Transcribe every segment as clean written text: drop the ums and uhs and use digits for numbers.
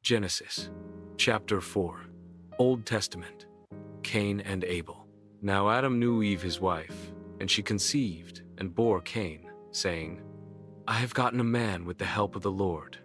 Genesis, chapter 4, Old Testament, Cain and Abel. Now Adam knew Eve his wife, and she conceived and bore Cain, saying, I have gotten a man with the help of the Lord.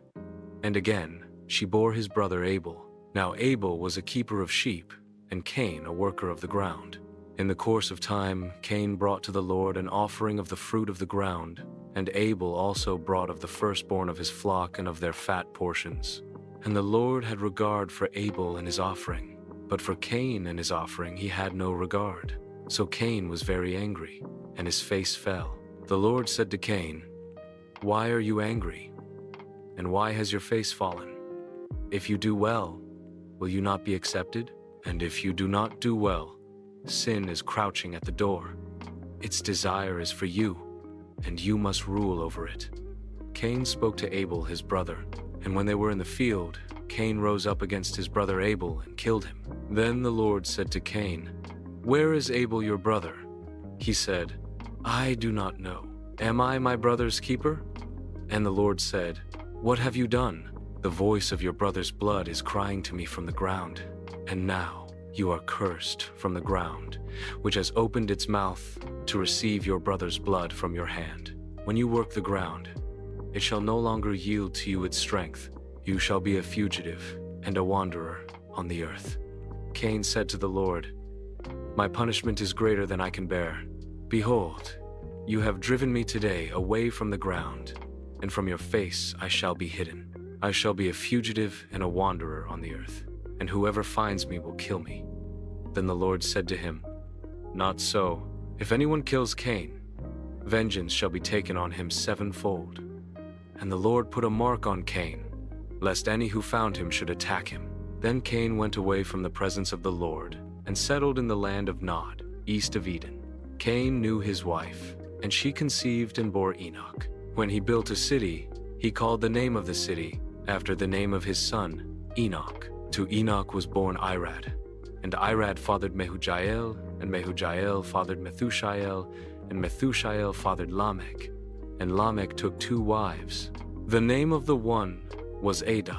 And again she bore his brother Abel. Now Abel was a keeper of sheep, and Cain a worker of the ground. In the course of time, Cain brought to the Lord an offering of the fruit of the ground, and Abel also brought of the firstborn of his flock and of their fat portions. And the Lord had regard for Abel and his offering, but for Cain and his offering he had no regard. So Cain was very angry, and his face fell. The Lord said to Cain, Why are you angry? And why has your face fallen? If you do well, will you not be accepted? And if you do not do well, sin is crouching at the door. Its desire is for you, and you must rule over it. Cain spoke to Abel his brother, and when they were in the field, Cain rose up against his brother Abel and killed him. Then the Lord said to Cain, Where is Abel your brother? He said, I do not know. Am I my brother's keeper? And the Lord said, What have you done? The voice of your brother's blood is crying to me from the ground. And now you are cursed from the ground, which has opened its mouth to receive your brother's blood from your hand. When you work the ground, it shall no longer yield to you its strength. You shall be a fugitive and a wanderer on the earth. Cain said to the Lord, My punishment is greater than I can bear. Behold, you have driven me today away from the ground, and from your face I shall be hidden. I shall be a fugitive and a wanderer on the earth, and whoever finds me will kill me. Then the Lord said to him, Not so. If anyone kills Cain, vengeance shall be taken on him sevenfold. And the Lord put a mark on Cain, lest any who found him should attack him. Then Cain went away from the presence of the Lord, and settled in the land of Nod, east of Eden. Cain knew his wife, and she conceived and bore Enoch. When he built a city, he called the name of the city after the name of his son, Enoch. To Enoch was born Irad, and Irad fathered Mehujael, and Mehujael fathered Methushael, and Methushael fathered Lamech. And Lamech took 2 wives. The name of the one was Ada,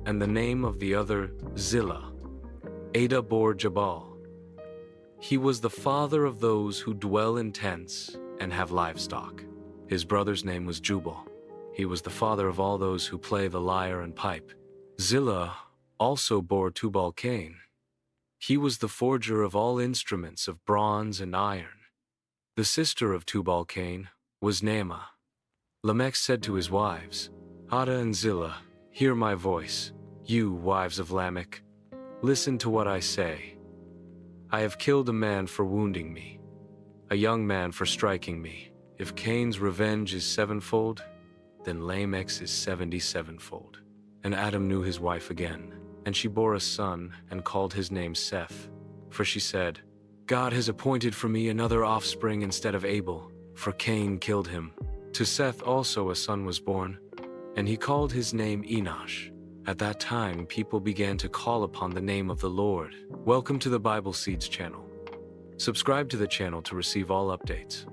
and the name of the other Zillah. Ada bore Jabal. He was the father of those who dwell in tents and have livestock. His brother's name was Jubal. He was the father of all those who play the lyre and pipe. Zillah also bore Tubal-Cain. He was the forger of all instruments of bronze and iron. The sister of Tubal-Cain was Naamah. Lamech said to his wives, Ada and Zillah, hear my voice, you wives of Lamech. Listen to what I say. I have killed a man for wounding me, a young man for striking me. If Cain's revenge is sevenfold, then Lamech's is 77-fold. And Adam knew his wife again, and she bore a son and called his name Seth. For she said, God has appointed for me another offspring instead of Abel, for Cain killed him. To Seth also a son was born, and he called his name Enosh. At that time, people began to call upon the name of the Lord. Welcome to the Bible Seeds channel. Subscribe to the channel to receive all updates.